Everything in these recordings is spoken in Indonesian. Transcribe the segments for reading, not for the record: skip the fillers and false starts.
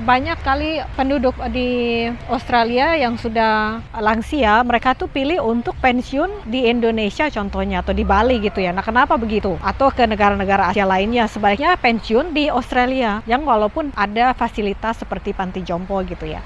banyak kali penduduk di Australia yang sudah lansia, mereka tuh pilih untuk pensiun di Indonesia contohnya, atau di Bali gitu ya. Nah, kenapa begitu? Atau ke negara-negara Asia lainnya, sebaliknya pensiun di Australia, yang walaupun ada fasilitas seperti panti jompo gitu ya.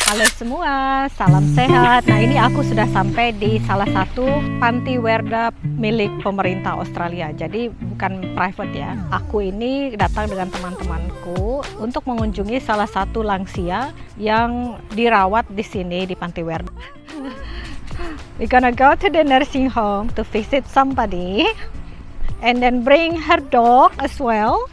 Halo semua, salam sehat. Nah, ini aku sudah sampai di salah satu panti werda milik pemerintah Australia. Jadi bukan private ya. Aku ini datang dengan teman-temanku untuk mengunjungi salah satu lansia yang dirawat di sini di panti werda. We're gonna go to the nursing home to visit somebody and then bring her dog as well.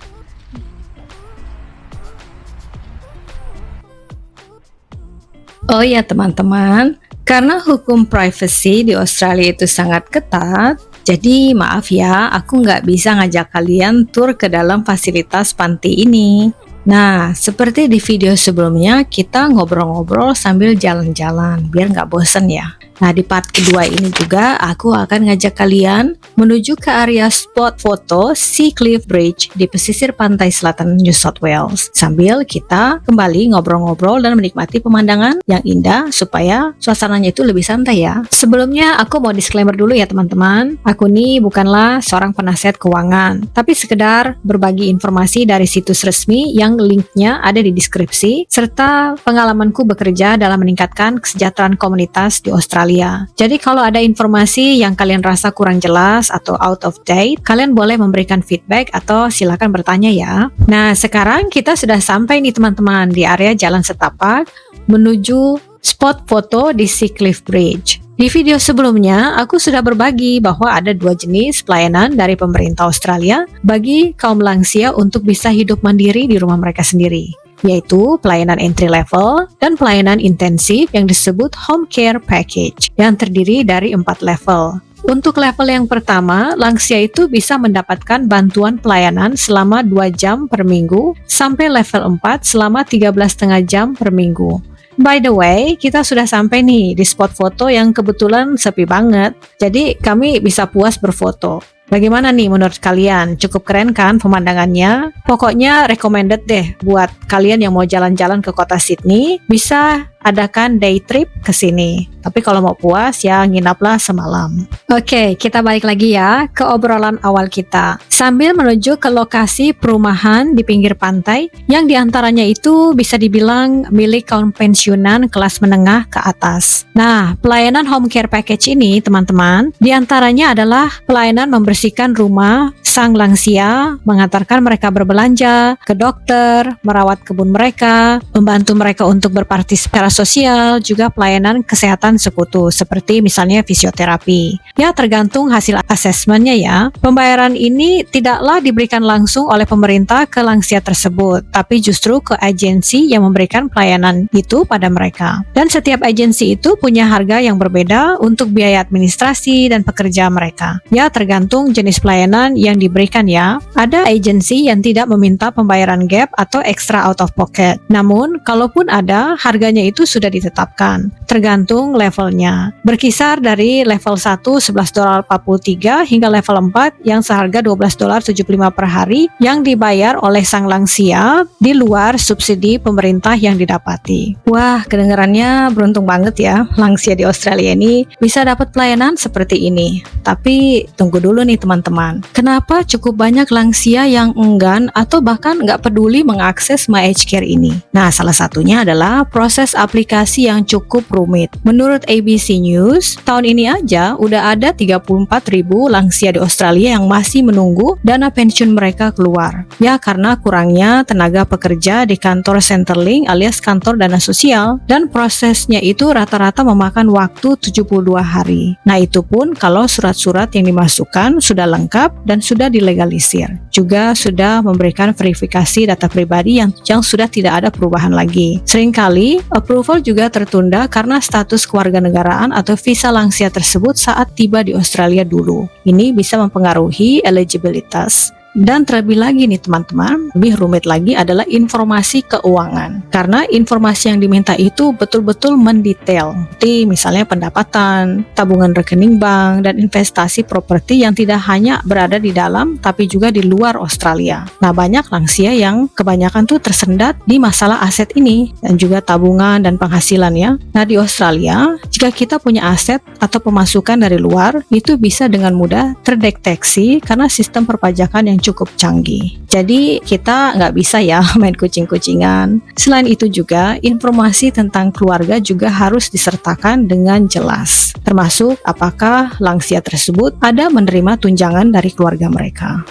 Oh ya teman-teman, karena hukum privacy di Australia itu sangat ketat, jadi maaf ya, aku nggak bisa ngajak kalian tur ke dalam fasilitas panti ini. Nah, seperti di video sebelumnya, kita ngobrol-ngobrol sambil jalan-jalan, biar nggak bosen ya. Nah, di part kedua ini juga aku akan ngajak kalian menuju ke area spot foto Sea Cliff Bridge di pesisir pantai selatan New South Wales. Sambil kita kembali ngobrol-ngobrol dan menikmati pemandangan yang indah supaya suasananya itu lebih santai ya. Sebelumnya aku mau disclaimer dulu ya teman-teman. Aku nih bukanlah seorang penasihat keuangan, tapi sekedar berbagi informasi dari situs resmi yang linknya ada di deskripsi, serta pengalamanku bekerja dalam meningkatkan kesejahteraan komunitas di Australia. Jadi kalau ada informasi yang kalian rasa kurang jelas atau out of date, kalian boleh memberikan feedback atau silakan bertanya ya. Nah, sekarang kita sudah sampai nih teman-teman di area Jalan Setapak menuju spot foto di Sea Cliff Bridge. Di video sebelumnya, aku sudah berbagi bahwa ada dua jenis pelayanan dari pemerintah Australia bagi kaum lansia untuk bisa hidup mandiri di rumah mereka sendiri, yaitu pelayanan entry level dan pelayanan intensif yang disebut home care package yang terdiri dari 4 level. Untuk level yang pertama, lansia itu bisa mendapatkan bantuan pelayanan selama 2 jam per minggu sampai level 4 selama 13,5 jam per minggu. By the way, kita sudah sampai nih di spot foto yang kebetulan sepi banget, jadi kami bisa puas berfoto. Bagaimana nih menurut kalian? Cukup keren kan pemandangannya? Pokoknya recommended deh buat kalian yang mau jalan-jalan ke kota Sydney, bisa adakan day trip ke sini. Tapi kalau mau puas ya nginaplah semalam. Oke, kita balik lagi ya ke obrolan awal kita. Sambil menuju ke lokasi perumahan di pinggir pantai yang diantaranya itu bisa dibilang milik kaum pensiunan kelas menengah ke atas. Nah, pelayanan home care package ini teman-teman, diantaranya adalah pelayanan membersihkan rumah sang lansia, mengantarkan mereka berbelanja, ke dokter, merawat kebun mereka, membantu mereka untuk berpartisipasi sosial, juga pelayanan kesehatan sekutu seperti misalnya fisioterapi. Ya, tergantung hasil asesmennya ya. Pembayaran ini tidaklah diberikan langsung oleh pemerintah ke lansia tersebut, tapi justru ke agensi yang memberikan pelayanan itu pada mereka. Dan setiap agensi itu punya harga yang berbeda untuk biaya administrasi dan pekerja mereka. Ya, tergantung jenis pelayanan yang diberikan ya. Ada agensi yang tidak meminta pembayaran gap atau extra out of pocket. Namun, kalaupun ada, harganya itu sudah ditetapkan, tergantung levelnya. Berkisar dari level 1 $11.43 hingga level 4 yang seharga $12.75 per hari yang dibayar oleh sang lansia di luar subsidi pemerintah yang didapati. Wah, kedengarannya beruntung banget ya, lansia di Australia ini bisa dapat pelayanan seperti ini. Tapi tunggu dulu nih teman-teman, kenapa cukup banyak lansia yang enggan atau bahkan nggak peduli mengakses MyAgeCare ini? Nah, salah satunya adalah proses aplikasi yang cukup rumit. Menurut ABC News, tahun ini aja udah ada 34.000 lansia di Australia yang masih menunggu dana pensiun mereka keluar. Ya, karena kurangnya tenaga pekerja di kantor Centrelink alias kantor dana sosial, dan prosesnya itu rata-rata memakan waktu 72 hari. Nah, itu pun kalau surat-surat yang dimasukkan sudah lengkap dan sudah dilegalisir. Juga sudah memberikan verifikasi data pribadi yang sudah tidak ada perubahan lagi. Seringkali approval juga tertunda karena status kewarganegaraan atau visa lansia tersebut saat tiba di Australia dulu. Ini bisa mempengaruhi eligibilitas. Dan terlebih lagi nih teman-teman, lebih rumit lagi adalah informasi keuangan. Karena informasi yang diminta itu betul-betul mendetail. Seperti misalnya pendapatan, tabungan rekening bank, dan investasi properti yang tidak hanya berada di dalam tapi juga di luar Australia. Nah, banyak lansia yang kebanyakan tuh tersendat di masalah aset ini dan juga tabungan dan penghasilan ya. Nah, di Australia, jika kita punya aset atau pemasukan dari luar, itu bisa dengan mudah terdeteksi karena sistem perpajakan yang cukup canggih. Jadi kita nggak bisa ya main kucing-kucingan. Selain itu juga, informasi tentang keluarga juga harus disertakan dengan jelas. Termasuk apakah lansia tersebut ada menerima tunjangan dari keluarga mereka.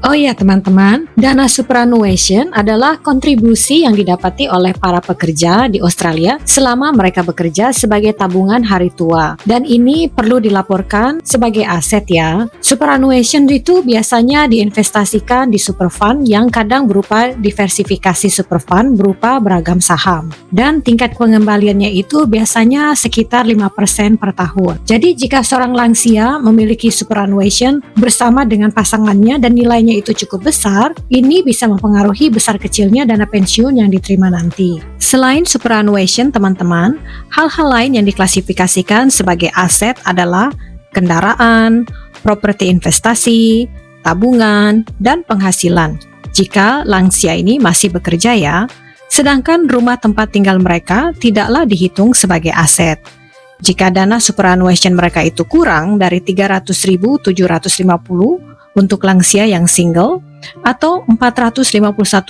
Oh ya teman-teman, dana superannuation adalah kontribusi yang didapati oleh para pekerja di Australia selama mereka bekerja sebagai tabungan hari tua. Dan ini perlu dilaporkan sebagai aset ya. Superannuation itu biasanya diinvestasikan di superfund yang kadang berupa diversifikasi superfund berupa beragam saham. Dan tingkat pengembaliannya itu biasanya sekitar 5% per tahun. Jadi jika seorang lansia memiliki superannuation bersama dengan pasangannya dan nilainya itu cukup besar, ini bisa mempengaruhi besar kecilnya dana pensiun yang diterima nanti. Selain superannuation teman-teman, hal-hal lain yang diklasifikasikan sebagai aset adalah kendaraan, properti investasi, tabungan, dan penghasilan. Jika lansia ini masih bekerja ya, sedangkan rumah tempat tinggal mereka tidaklah dihitung sebagai aset. Jika dana superannuation mereka itu kurang dari 300.750 untuk lansia yang single atau $451.500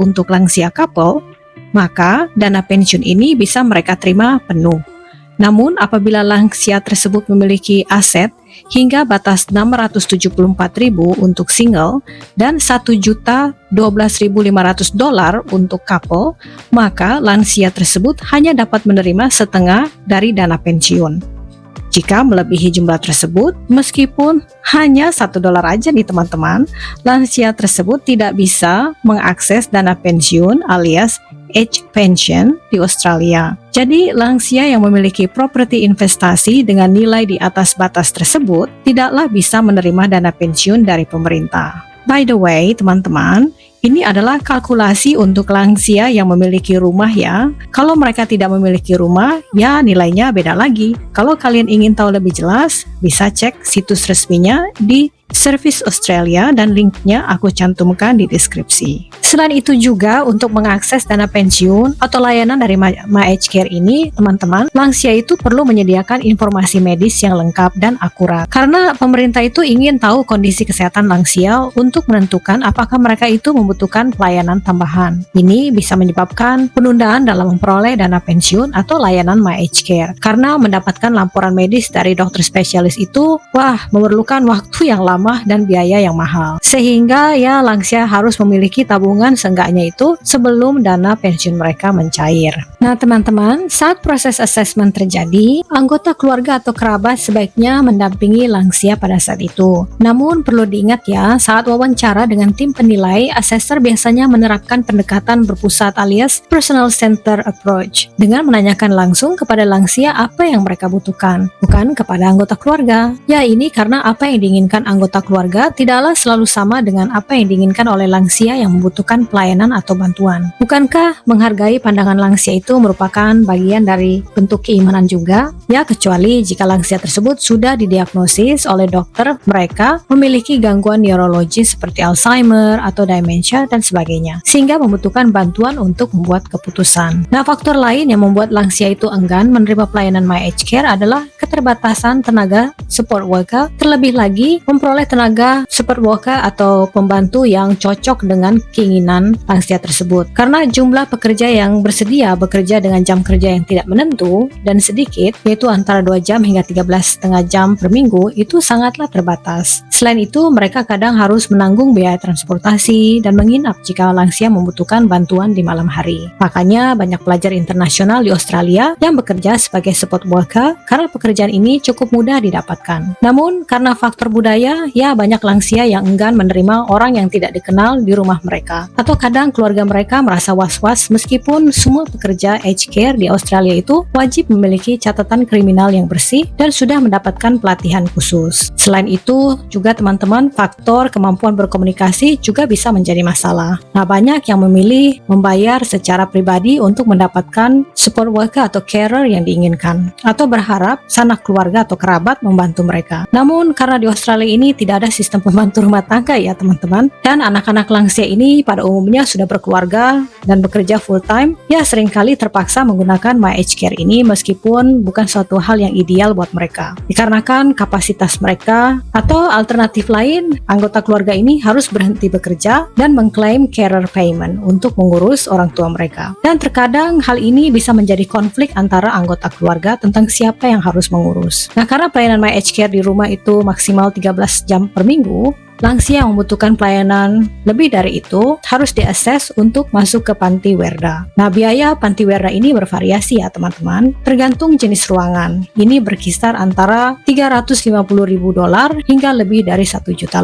untuk lansia couple, maka dana pensiun ini bisa mereka terima penuh. Namun apabila lansia tersebut memiliki aset hingga batas $674.000 untuk single dan $1.012.500 untuk couple, maka lansia tersebut hanya dapat menerima setengah dari dana pensiun. Jika melebihi jumlah tersebut, meskipun hanya $1 aja nih teman-teman, lansia tersebut tidak bisa mengakses dana pensiun alias age pension di Australia. Jadi, lansia yang memiliki properti investasi dengan nilai di atas batas tersebut tidaklah bisa menerima dana pensiun dari pemerintah. By the way, teman-teman, ini adalah kalkulasi untuk lansia yang memiliki rumah ya. Kalau mereka tidak memiliki rumah, ya nilainya beda lagi. Kalau kalian ingin tahu lebih jelas, bisa cek situs resminya di Service Australia dan linknya aku cantumkan di deskripsi. Selain itu juga untuk mengakses dana pensiun atau layanan dari MyAgeCare ini, teman-teman, lansia itu perlu menyediakan informasi medis yang lengkap dan akurat. Karena pemerintah itu ingin tahu kondisi kesehatan lansia untuk menentukan apakah mereka itu membutuhkan pelayanan tambahan. Ini bisa menyebabkan penundaan dalam memperoleh dana pensiun atau layanan MyAgeCare. Karena mendapatkan laporan medis dari dokter spesialis itu, memerlukan waktu yang lama dan biaya yang mahal. Sehingga ya lansia harus memiliki tabungan seenggaknya itu sebelum dana pensiun mereka mencair. Nah teman-teman, saat proses assessment terjadi, anggota keluarga atau kerabat sebaiknya mendampingi lansia pada saat itu. Namun perlu diingat ya, saat wawancara dengan tim penilai, assessor biasanya menerapkan pendekatan berpusat alias personal center approach dengan menanyakan langsung kepada lansia apa yang mereka butuhkan, bukan kepada anggota keluarga. Ya ini karena apa yang diinginkan anggota keluarga tidaklah selalu sama dengan apa yang diinginkan oleh lansia yang membutuhkan pelayanan atau bantuan. Bukankah menghargai pandangan lansia itu merupakan bagian dari bentuk keimanan juga? Ya, kecuali jika lansia tersebut sudah didiagnosis oleh dokter mereka memiliki gangguan neurologi seperti Alzheimer atau demensia dan sebagainya, sehingga membutuhkan bantuan untuk membuat keputusan. Nah, faktor lain yang membuat lansia itu enggan menerima pelayanan MyAgeCare adalah keterbatasan tenaga support worker, terlebih lagi memperoleh tenaga support worker atau pembantu yang cocok dengan keinginan lansia tersebut. Karena jumlah pekerja yang bersedia bekerja dengan jam kerja yang tidak menentu dan sedikit, yaitu antara 2 jam hingga 13,5 jam per minggu, itu sangatlah terbatas. Selain itu, mereka kadang harus menanggung biaya transportasi dan menginap jika lansia membutuhkan bantuan di malam hari. Makanya banyak pelajar internasional di Australia yang bekerja sebagai support worker karena pekerjaan ini cukup mudah didapatkan. Namun, karena faktor budaya, ya banyak lansia yang enggan menerima orang yang tidak dikenal di rumah mereka. Atau kadang keluarga mereka merasa was-was meskipun semua pekerja aged care di Australia itu wajib memiliki catatan kriminal yang bersih dan sudah mendapatkan pelatihan khusus. Selain itu, juga juga teman-teman, faktor kemampuan berkomunikasi juga bisa menjadi masalah. Nah, banyak yang memilih membayar secara pribadi untuk mendapatkan support worker atau carer yang diinginkan, atau berharap sanak keluarga atau kerabat membantu mereka. Namun, karena di Australia ini tidak ada sistem pembantu rumah tangga ya teman-teman, dan anak-anak lansia ini pada umumnya sudah berkeluarga dan bekerja full time, ya seringkali terpaksa menggunakan My Aged Care ini meskipun bukan suatu hal yang ideal buat mereka. Dikarenakan kapasitas mereka atau alternatif lain, anggota keluarga ini harus berhenti bekerja dan mengklaim carer payment untuk mengurus orang tua mereka. Dan terkadang hal ini bisa menjadi konflik antara anggota keluarga tentang siapa yang harus mengurus. Nah, karena pelayanan My Aged Care di rumah itu maksimal 13 jam per minggu, lansia yang membutuhkan pelayanan lebih dari itu harus diakses untuk masuk ke Panti Werda. Nah, biaya Panti Werda ini bervariasi ya teman-teman, tergantung jenis ruangan. Ini berkisar antara $350.000 hingga lebih dari $1 juta.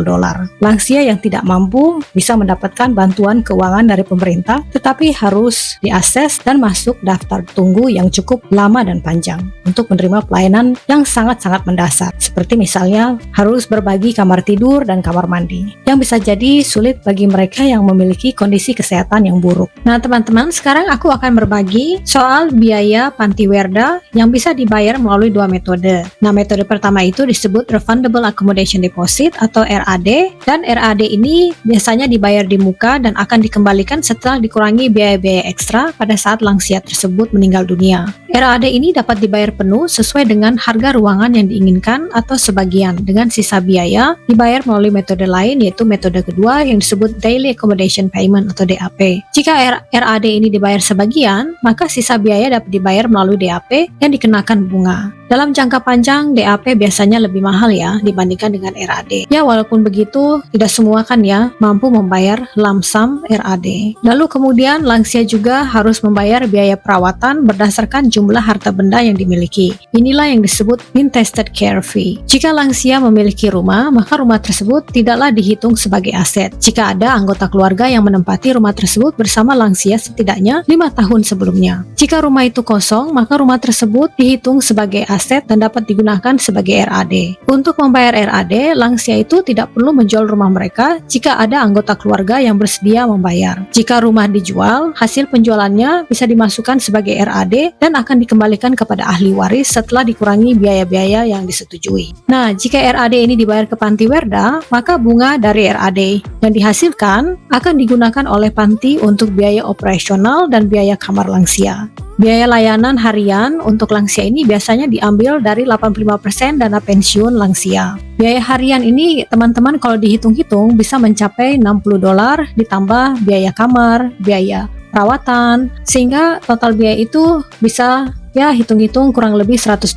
Lansia yang tidak mampu bisa mendapatkan bantuan keuangan dari pemerintah, tetapi harus diakses dan masuk daftar tunggu yang cukup lama dan panjang untuk menerima pelayanan yang sangat-sangat mendasar, seperti misalnya harus berbagi kamar tidur dan kamar mandi, yang bisa jadi sulit bagi mereka yang memiliki kondisi kesehatan yang buruk. Nah teman-teman, sekarang aku akan berbagi soal biaya Panti Werda yang bisa dibayar melalui dua metode. Nah, metode pertama itu disebut Refundable Accommodation Deposit atau RAD, dan RAD ini biasanya dibayar di muka dan akan dikembalikan setelah dikurangi biaya-biaya ekstra pada saat lansia tersebut meninggal dunia. RAD ini dapat dibayar penuh sesuai dengan harga ruangan yang diinginkan atau sebagian, dengan sisa biaya dibayar melalui metode lain, yaitu metode kedua yang disebut Daily Accommodation Payment atau DAP. Jika RAD ini dibayar sebagian, maka sisa biaya dapat dibayar melalui DAP yang dikenakan bunga. Dalam jangka panjang, DAP biasanya lebih mahal ya dibandingkan dengan RAD. Ya, walaupun begitu, tidak semua kan ya mampu membayar lump sum RAD. Lalu kemudian lansia juga harus membayar biaya perawatan berdasarkan jumlah harta benda yang dimiliki. Inilah yang disebut intestate care fee. Jika lansia memiliki rumah, maka rumah tersebut tidaklah dihitung sebagai aset. Jika ada anggota keluarga yang menempati rumah tersebut bersama lansia setidaknya 5 tahun sebelumnya. Jika rumah itu kosong, maka rumah tersebut dihitung sebagai aset dan dapat digunakan sebagai RAD. Untuk membayar RAD, lansia itu tidak perlu menjual rumah mereka jika ada anggota keluarga yang bersedia membayar. Jika rumah dijual, hasil penjualannya bisa dimasukkan sebagai RAD dan akan dikembalikan kepada ahli waris setelah dikurangi biaya-biaya yang disetujui. Nah, jika RAD ini dibayar ke Panti Werda, maka bunga dari RAD yang dihasilkan akan digunakan oleh panti untuk biaya operasional dan biaya kamar lansia. Biaya layanan harian untuk lansia ini biasanya diambil dari 85% dana pensiun lansia. Biaya harian ini teman-teman kalau dihitung-hitung bisa mencapai $60 ditambah biaya kamar, biaya perawatan, sehingga total biaya itu bisa ya hitung-hitung kurang lebih $100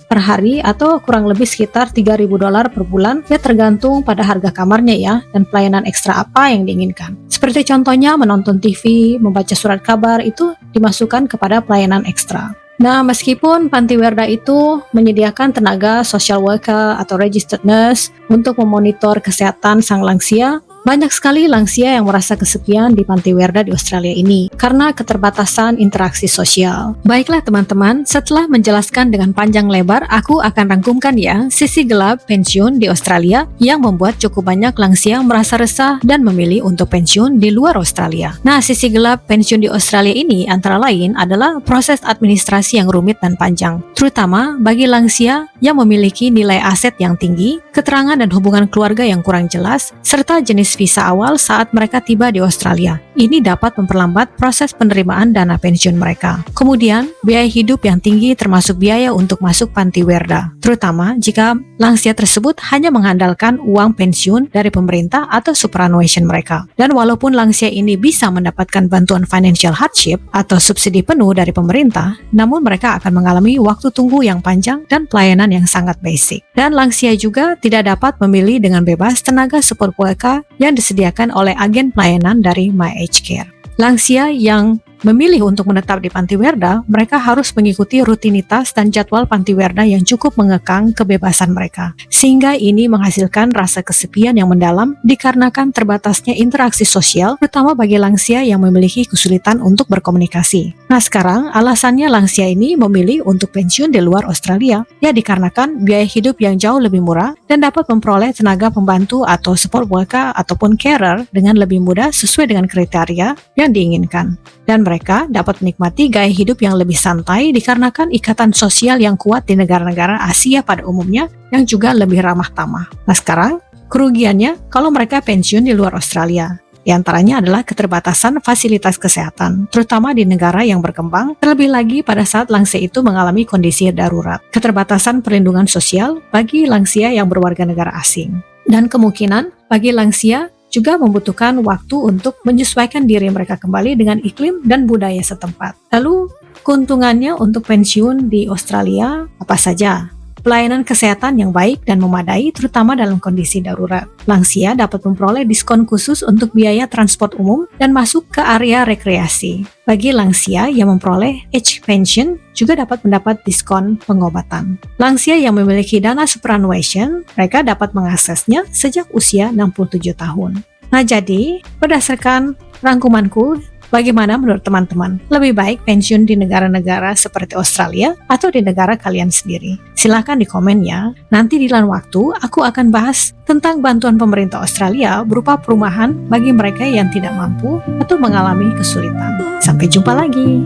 per hari atau kurang lebih sekitar $3.000 per bulan, ya tergantung pada harga kamarnya ya dan pelayanan ekstra apa yang diinginkan. Seperti contohnya menonton TV, membaca surat kabar, itu dimasukkan kepada pelayanan ekstra. Nah, meskipun Panti Werda itu menyediakan tenaga social worker atau registered nurse untuk memonitor kesehatan sang lansia, banyak sekali lansia yang merasa kesepian di Panti Werda di Australia ini karena keterbatasan interaksi sosial. Baiklah teman-teman, setelah menjelaskan dengan panjang lebar, aku akan rangkumkan ya sisi gelap pensiun di Australia yang membuat cukup banyak lansia merasa resah dan memilih untuk pensiun di luar Australia. Nah, sisi gelap pensiun di Australia ini antara lain adalah proses administrasi yang rumit dan panjang, terutama bagi lansia yang memiliki nilai aset yang tinggi, keterangan dan hubungan keluarga yang kurang jelas, serta jenis visa awal saat mereka tiba di Australia. Ini dapat memperlambat proses penerimaan dana pensiun mereka. Kemudian, biaya hidup yang tinggi termasuk biaya untuk masuk Panti Werda, terutama jika lansia tersebut hanya mengandalkan uang pensiun dari pemerintah atau superannuation mereka. Dan walaupun lansia ini bisa mendapatkan bantuan financial hardship atau subsidi penuh dari pemerintah, namun mereka akan mengalami waktu tunggu yang panjang dan pelayanan yang sangat basic. Dan lansia juga tidak dapat memilih dengan bebas tenaga support worker yang disediakan oleh agen pelayanan dari My Aged Care. Lansia yang memilih untuk menetap di Panti Werda, mereka harus mengikuti rutinitas dan jadwal Panti Werda yang cukup mengekang kebebasan mereka. Sehingga ini menghasilkan rasa kesepian yang mendalam dikarenakan terbatasnya interaksi sosial, terutama bagi lansia yang memiliki kesulitan untuk berkomunikasi. Nah sekarang, alasannya lansia ini memilih untuk pensiun di luar Australia, ya dikarenakan biaya hidup yang jauh lebih murah dan dapat memperoleh tenaga pembantu atau support worker ataupun carer dengan lebih mudah sesuai dengan kriteria yang diinginkan. Dan mereka dapat menikmati gaya hidup yang lebih santai dikarenakan ikatan sosial yang kuat di negara-negara Asia pada umumnya yang juga lebih ramah tamah. Nah sekarang, kerugiannya kalau mereka pensiun di luar Australia. Di antaranya adalah keterbatasan fasilitas kesehatan, terutama di negara yang berkembang, terlebih lagi pada saat lansia itu mengalami kondisi darurat. Keterbatasan perlindungan sosial bagi lansia yang berwarga negara asing. Dan kemungkinan bagi lansia juga membutuhkan waktu untuk menyesuaikan diri mereka kembali dengan iklim dan budaya setempat. Lalu, keuntungannya untuk pensiun di Australia apa saja? Pelayanan kesehatan yang baik dan memadai, terutama dalam kondisi darurat. Lansia dapat memperoleh diskon khusus untuk biaya transport umum dan masuk ke area rekreasi. Bagi lansia yang memperoleh age pension, juga dapat mendapat diskon pengobatan. Lansia yang memiliki dana superannuation, mereka dapat mengaksesnya sejak usia 67 tahun. Nah jadi, berdasarkan rangkumanku, bagaimana menurut teman-teman? Lebih baik pensiun di negara-negara seperti Australia atau di negara kalian sendiri? Silahkan di komen ya. Nanti di lain waktu aku akan bahas tentang bantuan pemerintah Australia berupa perumahan bagi mereka yang tidak mampu atau mengalami kesulitan. Sampai jumpa lagi.